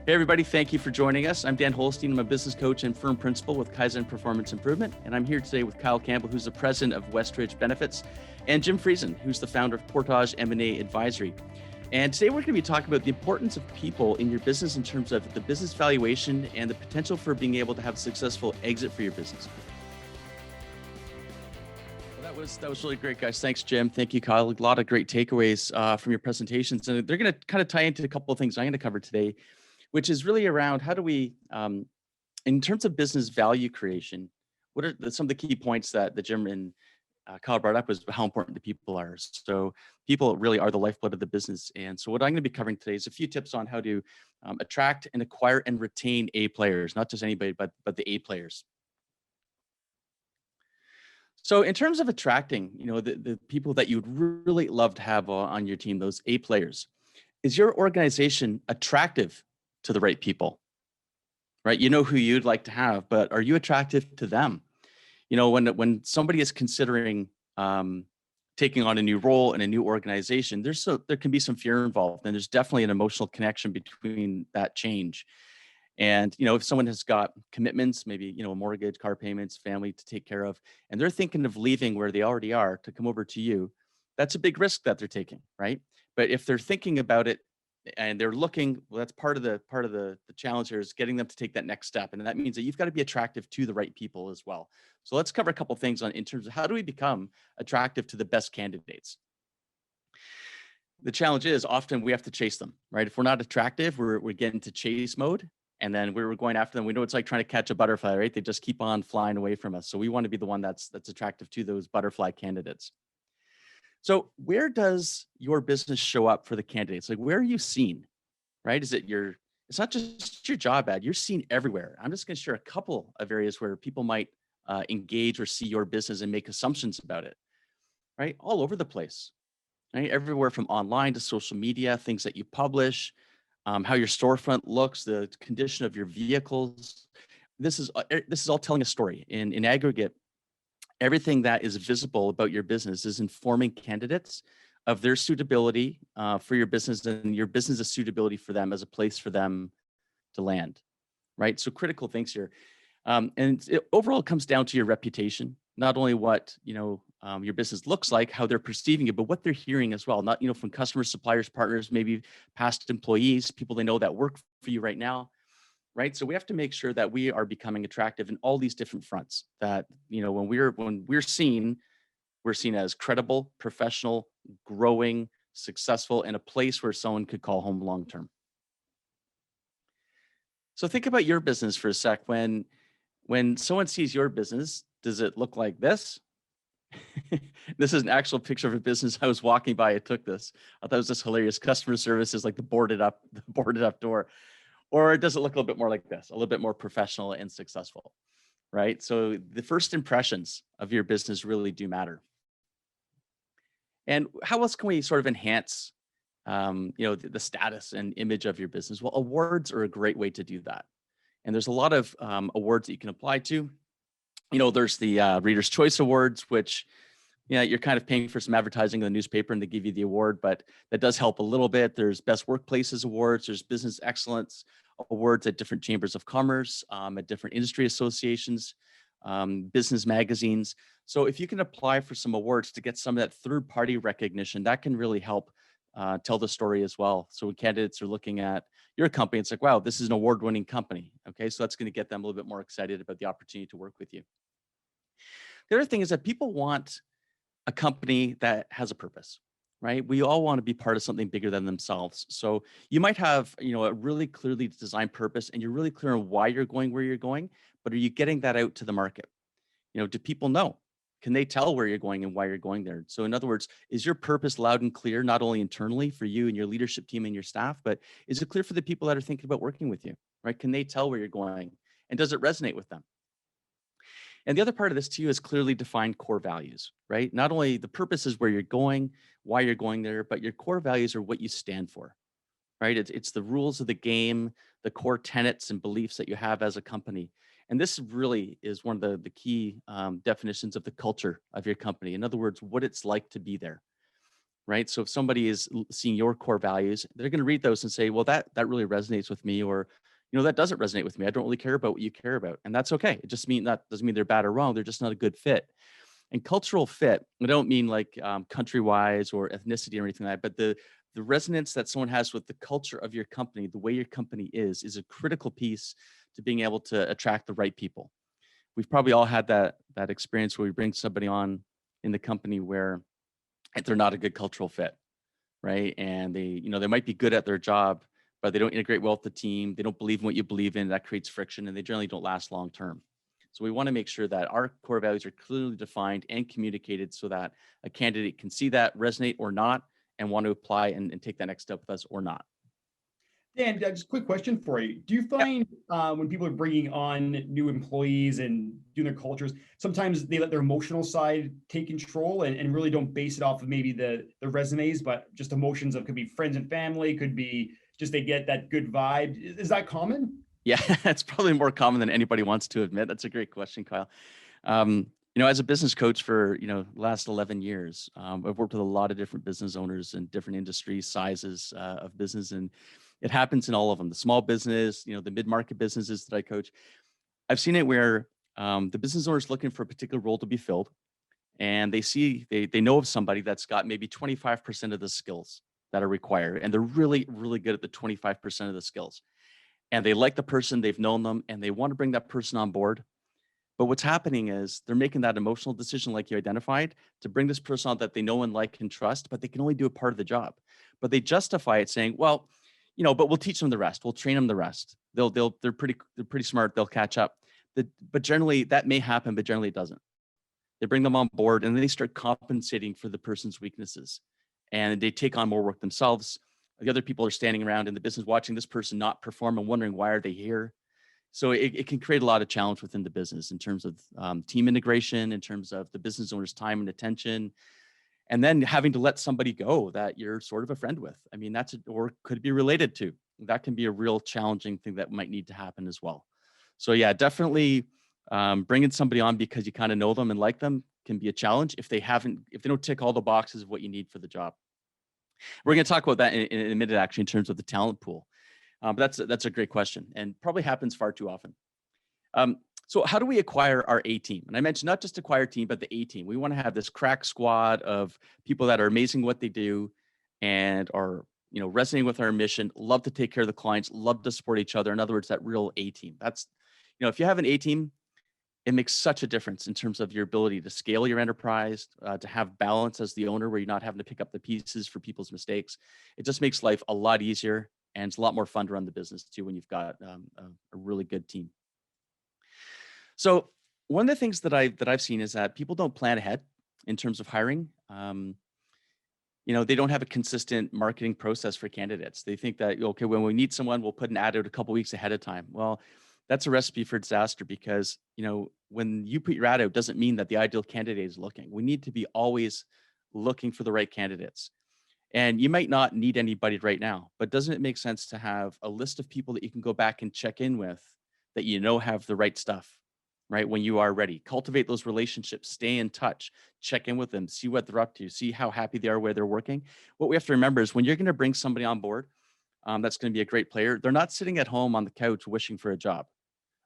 Hey, everybody. Thank you for joining us. I'm Dan Holstein. I'm a business coach and firm principal with Kaizen Performance Improvement. And I'm here today with Kyle Campbell, who's the president of Westridge Benefits, and Jim Friesen, who's the founder of Portage M&A Advisory. And today we're going to be talking about the importance of people in your business in terms of the business valuation and the potential for being able to have a successful exit for your business. Well, that was really great, guys. Thanks, Jim. Thank you, Kyle. A lot of great takeaways from your presentations. And they're going to kind of tie into a couple of things I'm going to cover today, which is really around how do we, in terms of business value creation, what are some of the key points that Jim and Kyle brought up is how important the people are. So people really are the lifeblood of the business. And so what I'm going to be covering today is a few tips on how to attract and acquire and retain A players, not just anybody, but the A players. So in terms of attracting, the people that you'd really love to have on your team, those A players, is your organization attractive to the right people, right? You know who you'd like to have, but are you attractive to them? When somebody is considering taking on a new role in a new organization, there can be some fear involved, and there's definitely an emotional connection between that change. And if someone has got commitments, maybe a mortgage, car payments, family to take care of, and they're thinking of leaving where they already are to come over to you, that's a big risk that they're taking, right? But if they're thinking about it and they're looking, well, that's part of the challenge here is getting them to take that next step. And that means that you've got to be attractive to the right people as well. So let's cover a couple of things in terms of how do we become attractive to the best candidates. The challenge is often we have to chase them, right? If we're not attractive, we're getting into chase mode, and then we're going after them. We know it's like trying to catch a butterfly, right? They just keep on flying away from us. So we want to be the one that's attractive to those butterfly candidates. So where does your business show up for the candidates? Like, where are you seen, right? It's not just your job ad, you're seen everywhere. I'm just going to share a couple of areas where people might engage or see your business and make assumptions about it, right? All over the place, right? Everywhere from online to social media, things that you publish, how your storefront looks, the condition of your vehicles. This is all telling a story. In aggregate, everything that is visible about your business is informing candidates of their suitability for your business and your business's suitability for them as a place for them to land, right? So critical things here. Overall, it comes down to your reputation, not only what, your business looks like, how they're perceiving it, but what they're hearing as well. Not, from customers, suppliers, partners, maybe past employees, people they know that work for you right now. Right. So we have to make sure that we are becoming attractive in all these different fronts that, when we're seen as credible, professional, growing, successful, and a place where someone could call home long term. So think about your business for a sec. When someone sees your business, does it look like this? This is an actual picture of a business I was walking by. I took this. I thought it was just hilarious. Customer service is like the boarded up door. Or does it look a little bit more like this, a little bit more professional and successful, right? So the first impressions of your business really do matter. And how else can we sort of enhance, the status and image of your business? Well, awards are a great way to do that. And there's a lot of awards that you can apply to. There's the Reader's Choice Awards, which you're kind of paying for some advertising in the newspaper and they give you the award, but that does help a little bit. There's Best Workplaces Awards, there's Business Excellence Awards at different chambers of commerce, at different industry associations, business magazines. So if you can apply for some awards to get some of that third-party recognition, that can really help tell the story as well. So when candidates are looking at your company, it's like, wow, this is an award-winning company. Okay, so that's going to get them a little bit more excited about the opportunity to work with you. The other thing is that people want a company that has a purpose, right? We all want to be part of something bigger than themselves. So you might have, a really clearly designed purpose and you're really clear on why you're going where you're going, but are you getting that out to the market? Do people know? Can they tell where you're going and why you're going there? So in other words, is your purpose loud and clear, not only internally for you and your leadership team and your staff, but is it clear for the people that are thinking about working with you, right? Can they tell where you're going? And does it resonate with them? And the other part of this too is clearly defined core values, right? Not only the purpose is where you're going, why you're going there, but your core values are what you stand for, right? It's the rules of the game, the core tenets and beliefs that you have as a company. And this really is one of the key definitions of the culture of your company. In other words, what it's like to be there, right? So if somebody is seeing your core values, they're going to read those and say, well, that really resonates with me, or, that doesn't resonate with me. I don't really care about what you care about. And that's okay. It just that doesn't mean they're bad or wrong. They're just not a good fit. And cultural fit, I don't mean like country wise or ethnicity or anything like that, but the resonance that someone has with the culture of your company, the way your company is a critical piece to being able to attract the right people. We've probably all had that experience where we bring somebody on in the company where they're not a good cultural fit, right? And they might be good at their job, but they don't integrate well with the team. They don't believe in what you believe in. That creates friction, and they generally don't last long term. So we want to make sure that our core values are clearly defined and communicated so that a candidate can see that, resonate or not, and want to apply and take that next step with us or not. Dan, just a quick question for you. Do you Yep. find when people are bringing on new employees and doing their cultures, sometimes they let their emotional side take control and really don't base it off of maybe the resumes, but just emotions of could be friends and family, could be just they get that good vibe. Is that common? Yeah, it's probably more common than anybody wants to admit. That's a great question, Kyle. As a business coach for, the last 11 years, I've worked with a lot of different business owners in different industries, sizes of business, and it happens in all of them. The small business, the mid-market businesses that I coach. I've seen it where the business owner is looking for a particular role to be filled, and they know of somebody that's got maybe 25% of the skills that are required, and they're really, really good at the 25% of the skills. And they like the person, they've known them, and they want to bring that person on board. But what's happening is they're making that emotional decision, like you identified, to bring this person on that they know and like and trust, but they can only do a part of the job. But they justify it saying, well, but we'll teach them the rest. We'll train them the rest. They're pretty smart. They'll catch up. But generally that may happen, but generally it doesn't. They bring them on board and then they start compensating for the person's weaknesses, and they take on more work themselves. The other people are standing around in the business watching this person not perform and wondering, why are they here? So it can create a lot of challenge within the business in terms of team integration, in terms of the business owner's time and attention, and then having to let somebody go that you're sort of a friend with. I mean, or could be related to. That can be a real challenging thing that might need to happen as well. So yeah, definitely bringing somebody on because you kind of know them and like them can be a challenge if they don't tick all the boxes of what you need for the job. We're going to talk about that in a minute, actually, in terms of the talent pool. But that's a great question and probably happens far too often. So how do we acquire our A team? And I mentioned not just acquire team, but the A team. We want to have this crack squad of people that are amazing what they do and are, resonating with our mission, love to take care of the clients, love to support each other. In other words, that real A team. That's, if you have an A team, it makes such a difference in terms of your ability to scale your enterprise, to have balance as the owner where you're not having to pick up the pieces for people's mistakes. It just makes life a lot easier, and it's a lot more fun to run the business too when you've got a really good team. So one of the things that I've seen is that people don't plan ahead in terms of hiring. They don't have a consistent marketing process for candidates. They think that, okay, when we need someone, we'll put an ad out a couple weeks ahead of time. Well, that's a recipe for disaster because, when you put your ad out, doesn't mean that the ideal candidate is looking. We need to be always looking for the right candidates. And you might not need anybody right now, but doesn't it make sense to have a list of people that you can go back and check in with that have the right stuff, right? When you are ready, cultivate those relationships, stay in touch, check in with them, see what they're up to, see how happy they are where they're working. What we have to remember is when you're going to bring somebody on board, that's going to be a great player, they're not sitting at home on the couch wishing for a job.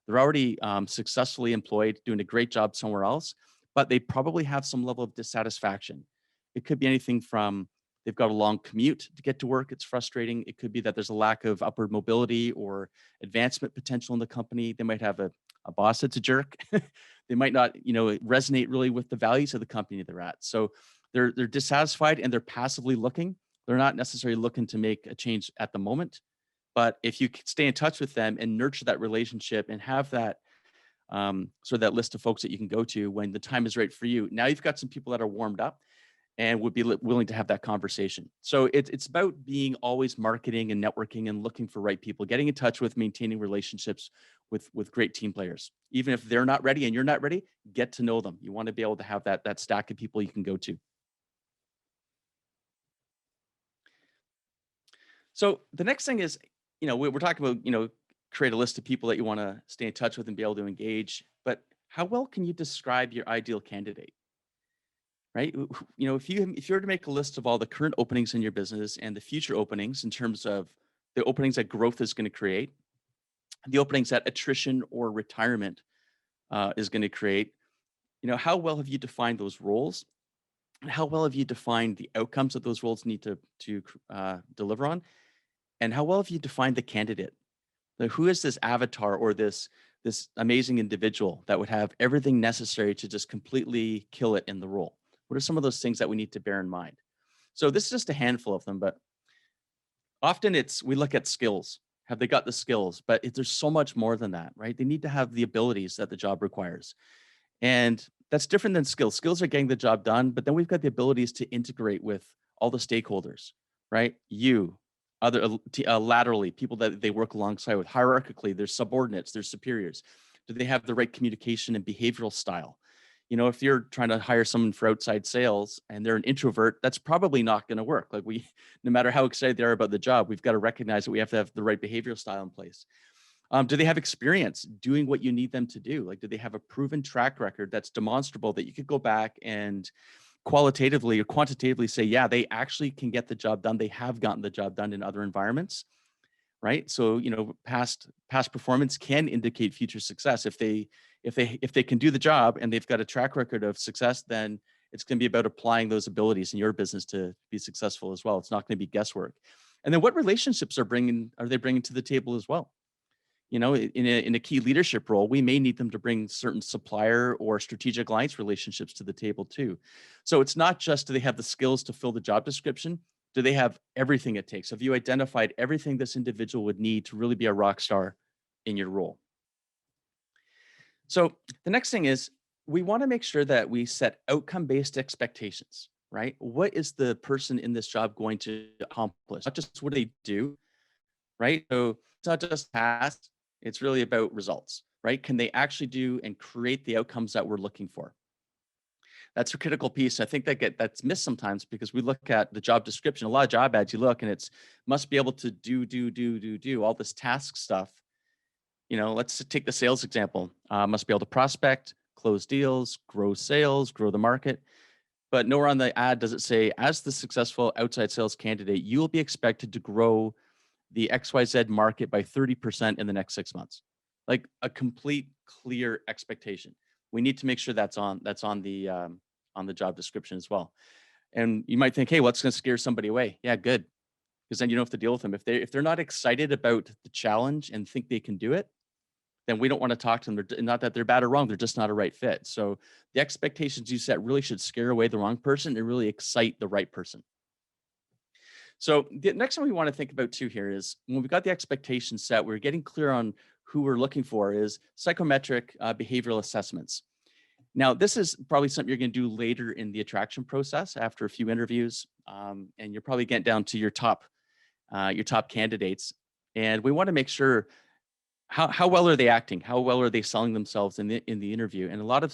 They're already successfully employed, doing a great job somewhere else, but they probably have some level of dissatisfaction. It could be anything from they've got a long commute to get to work. It's frustrating. It could be that there's a lack of upward mobility or advancement potential in the company. They might have a boss that's a jerk. They might not, resonate really with the values of the company they're at. So they're dissatisfied and they're passively looking. They're not necessarily looking to make a change at the moment. But if you stay in touch with them and nurture that relationship and have that sort of that list of folks that you can go to when the time is right for you, now you've got some people that are warmed up and would be willing to have that conversation. So it's about being always marketing and networking and looking for right people, getting in touch with, maintaining relationships with great team players. Even if they're not ready and you're not ready, get to know them. You want to be able to have that stack of people you can go to. So the next thing is, we're talking about, create a list of people that you want to stay in touch with and be able to engage. But how well can you describe your ideal candidate? right? You know, if you were to make a list of all the current openings in your business and the future openings in terms of the openings that growth is going to create, the openings that attrition or retirement is going to create, you know, how well have you defined those roles? And how well have you defined the outcomes that those roles need to deliver on? And how well have you defined the candidate? Like, who is this avatar or this amazing individual that would have everything necessary to just completely kill it in the role? What are some of those things that we need to bear in mind? So this is just a handful of them, but often we look at skills. Have they got the skills? But there's so much more than that, right? They need to have the abilities that the job requires. And that's different than skills. Skills are getting the job done, but then we've got the abilities to integrate with all the stakeholders, right? You, laterally, people that they work alongside with, hierarchically, there's subordinates, there's superiors. Do they have the right communication and behavioral style? You know, if you're trying to hire someone for outside sales and they're an introvert, that's probably not going to work. Like no matter how excited they are about the job, we've got to recognize that we have to have the right behavioral style in place. Do they have experience doing what you need them to do? Like, do they have a proven track record that's demonstrable that you could go back and qualitatively or quantitatively say, yeah, they actually can get the job done. They have gotten the job done in other environments, right? So, you know, past performance can indicate future success. If they can do the job and they've got a track record of success, then it's going to be about applying those abilities in your business to be successful as well. It's not going to be guesswork. And then what relationships are they bringing to the table as well? You know, in a key leadership role, we may need them to bring certain supplier or strategic alliance relationships to the table too. So it's not just, do they have the skills to fill the job description? Do they have everything it takes? Have you identified everything this individual would need to really be a rock star in your role? So the next thing is, we want to make sure that we set outcome-based expectations, right? What is the person in this job going to accomplish? Not just what they do, right? So it's not just tasks, it's really about results, right? Can they actually do and create the outcomes that we're looking for? That's a critical piece. I think that's missed sometimes because we look at the job description. A lot of job ads, you look and it's must be able to do all this task stuff. You know, let's take the sales example. Must be able to prospect, close deals, grow sales, grow the market. But nowhere on the ad does it say, as the successful outside sales candidate, you will be expected to grow the XYZ market by 30% in the next 6 months. Like a complete clear expectation. We need to make sure that's on the job description as well. And you might think, hey, what's going to scare somebody away? Yeah, good. Because then you don't have to deal with them. If they're not excited about the challenge and think they can do it, then we don't want to talk to them. They're not that they're bad or wrong, they're just not a right fit. So the expectations you set really should scare away the wrong person and really excite the right person. So the next thing we want to think about too here is, when we've got the expectations set, we're getting clear on who we're looking for, is psychometric behavioral assessments. Now, this is probably something you're going to do later in the attraction process after a few interviews, and you're probably getting down to your top candidates. And we want to make sure, how well are they acting? How well are they selling themselves in the interview? And a lot of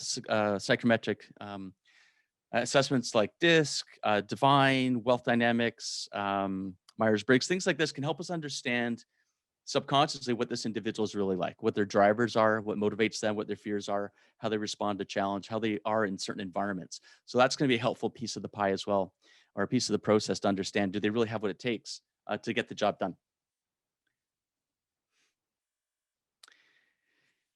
psychometric assessments like DISC, Divine, Wealth Dynamics, Myers-Briggs, things like this can help us understand subconsciously what this individual is really like, what their drivers are, what motivates them, what their fears are, how they respond to challenge, how they are in certain environments. So that's going to be a helpful piece of the pie as well, or a piece of the process to understand, do they really have what it takes to get the job done?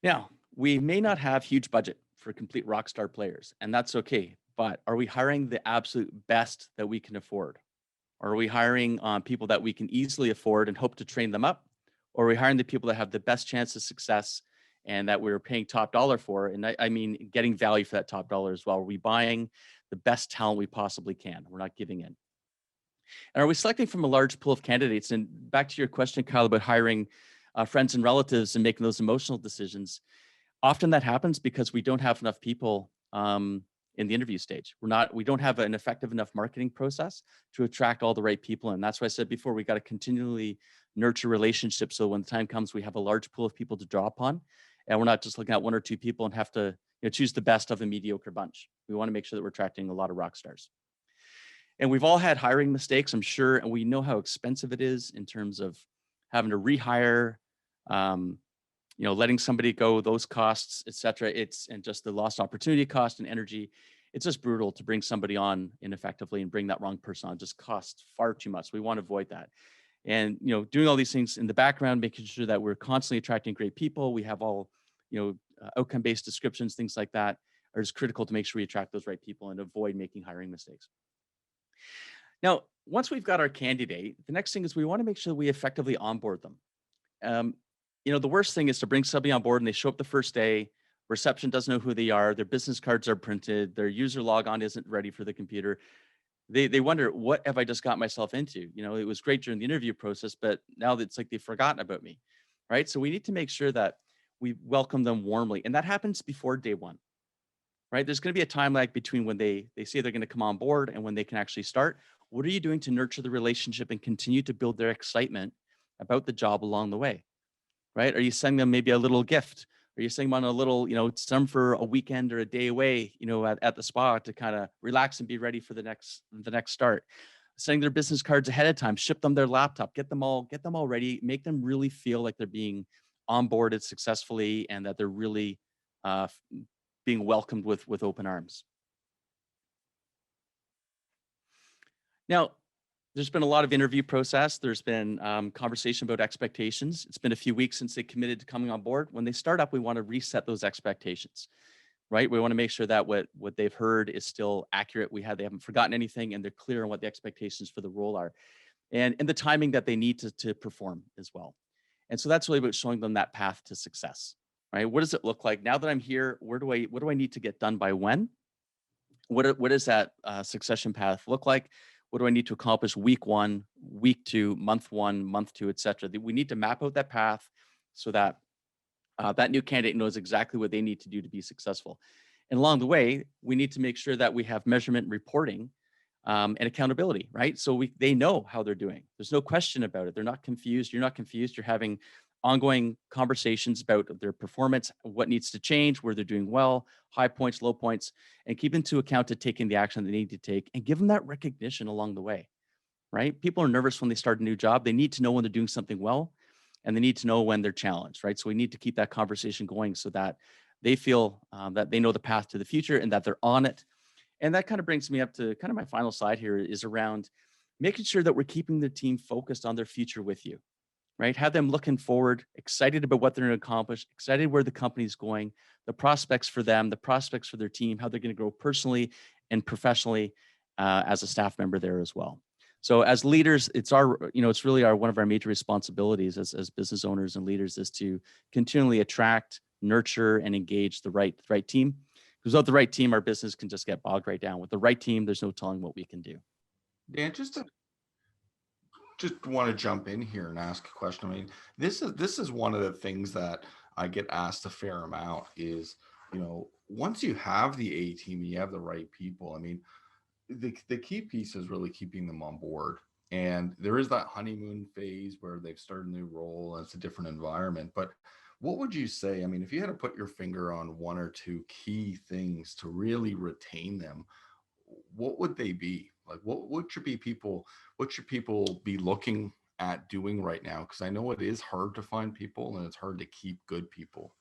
Now, we may not have huge budget for complete rock star players, and that's okay. But are we hiring the absolute best that we can afford? Or are we hiring people that we can easily afford and hope to train them up? Or are we hiring the people that have the best chance of success and that we're paying top dollar for? And I mean, getting value for that top dollar as well. Are we buying the best talent we possibly can? We're not giving in. And are we selecting from a large pool of candidates? And back to your question, Kyle, about hiring friends and relatives and making those emotional decisions. Often that happens because we don't have enough people in the interview stage. We don't have an effective enough marketing process to attract all the right people. And that's why I said before, we got to continually nurture relationships. So when the time comes, we have a large pool of people to draw upon. And we're not just looking at one or two people and have to choose the best of a mediocre bunch. We want to make sure that we're attracting a lot of rock stars. And we've all had hiring mistakes, I'm sure, and we know how expensive it is in terms of having to rehire, letting somebody go, those costs, et cetera. And just the lost opportunity cost and energy. it's just brutal to bring somebody on ineffectively and bring that wrong person on. It just costs far too much. We want to avoid that. And, doing all these things in the background, making sure that we're constantly attracting great people. We have all, outcome-based descriptions, things like that are just critical to make sure we attract those right people and avoid making hiring mistakes. Now, once we've got our candidate, the next thing is we want to make sure we effectively onboard them. The worst thing is to bring somebody on board and they show up the first day, reception doesn't know who they are, their business cards are printed, their user logon isn't ready for the computer. They wonder, what have I just got myself into? It was great during the interview process, but now it's like they've forgotten about me, right? So we need to make sure that we welcome them warmly. And that happens before day one, right? There's going to be a time lag between when they say they're going to come on board and when they can actually start. What are you doing to nurture the relationship and continue to build their excitement about the job along the way, right? Are you sending them maybe a little gift? Are you sending them on a little, some for a weekend or a day away, at the spa to kind of relax and be ready for the next start? Sending their business cards ahead of time, ship them their laptop, get them all ready, make them really feel like they're being onboarded successfully and that they're really being welcomed with open arms. Now, there's been a lot of interview process. There's been conversation about expectations. It's been a few weeks since they committed to coming on board. When they start up, we want to reset those expectations, right? We want to make sure that what they've heard is still accurate. They haven't forgotten anything and they're clear on what the expectations for the role are and the timing that they need to perform as well. And so that's really about showing them that path to success, right? What does it look like? Now that I'm here, what do I need to get done by when? What does that succession path look like? What do I need to accomplish week 1, week 2, month 1, month 2, et cetera? We need to map out that path so that that new candidate knows exactly what they need to do to be successful. And along the way, we need to make sure that we have measurement and reporting and accountability, right? So they know how they're doing. There's no question about it. They're not confused. You're not confused. You're having ongoing conversations about their performance, what needs to change, where they're doing well, high points, low points, and keep into account to taking the action they need to take and give them that recognition along the way, right? People are nervous when they start a new job. They need to know when they're doing something well, and they need to know when they're challenged, right? So we need to keep that conversation going so that they feel that they know the path to the future and that they're on it. And that kind of brings me up to kind of my final slide here is around making sure that we're keeping the team focused on their future with you, right? Have them looking forward, excited about what they're going to accomplish, excited where the company's going, the prospects for them, the prospects for their team, how they're going to grow personally and professionally as a staff member there as well. So as leaders, it's really one of our major responsibilities as business owners and leaders is to continually attract, nurture, and engage the right team. Because without the right team, our business can just get bogged right down. With the right team, there's no telling what we can do. Dan, just want to jump in here and ask a question. I mean, this is one of the things that I get asked a fair amount is, once you have the A team and you have the right people, I mean, the key piece is really keeping them on board. And there is that honeymoon phase where they've started a new role and it's a different environment. But what would you say? I mean, if you had to put your finger on one or two key things to really retain them, what would they be? Like, what should people be looking at doing right now? Because I know it is hard to find people and it's hard to keep good people.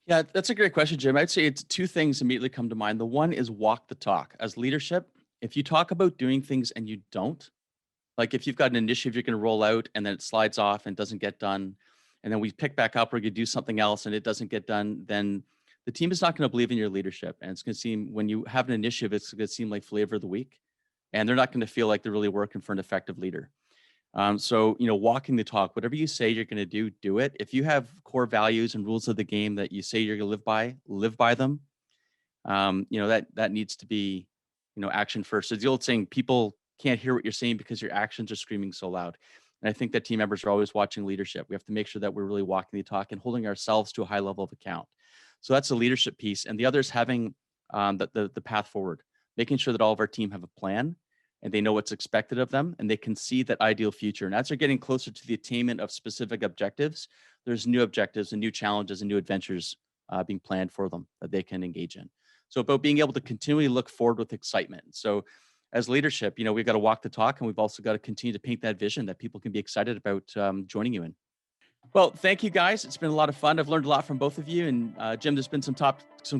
Yeah, that's a great question, Jim. I'd say it's two things immediately come to mind. The one is walk the talk. As leadership, if you talk about doing things and you don't, like if you've got an initiative you're going to roll out and then it slides off and doesn't get done, and then we pick back up, we're going to do something else and it doesn't get done, then the team is not going to believe in your leadership. And it's going to seem, when you have an initiative, it's going to seem like flavor of the week. And they're not going to feel like they're really working for an effective leader. So, walking the talk, whatever you say you're going to do it. If you have core values and rules of the game that you say you're going to live by them. That needs to be, action first. It's the old saying, people can't hear what you're saying because your actions are screaming so loud. And I think that team members are always watching leadership. We have to make sure that we're really walking the talk and holding ourselves to a high level of account. So that's the leadership piece. And the other is having the path forward, making sure that all of our team have a plan and they know what's expected of them and they can see that ideal future. And as they're getting closer to the attainment of specific objectives, there's new objectives and new challenges and new adventures being planned for them that they can engage in. So about being able to continually look forward with excitement. So as leadership, we've got to walk the talk and we've also got to continue to paint that vision that people can be excited about joining you in. Well, thank you guys. It's been a lot of fun. I've learned a lot from both of you. And Jim, there's been some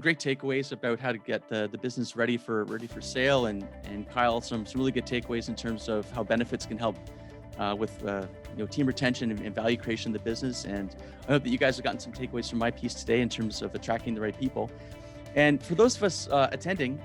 great takeaways about how to get the business ready for sale, and Kyle, some really good takeaways in terms of how benefits can help with team retention and value creation of the business. And I hope that you guys have gotten some takeaways from my piece today in terms of attracting the right people. And for those of us attending,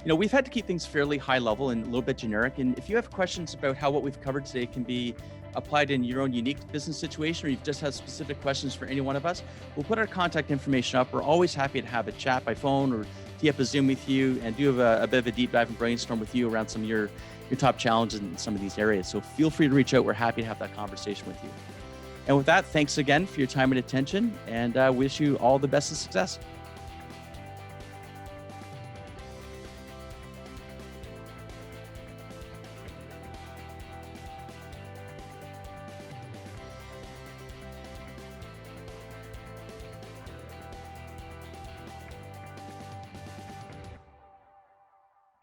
we've had to keep things fairly high level and a little bit generic. And if you have questions about how what we've covered today can be applied in your own unique business situation, or you've just had specific questions for any one of us, we'll put our contact information up. We're always happy to have a chat by phone or tee up a Zoom with you and do a bit of a deep dive and brainstorm with you around some of your top challenges in some of these areas. So feel free to reach out. We're happy to have that conversation with you. And with that, thanks again for your time and attention, and wish you all the best of success.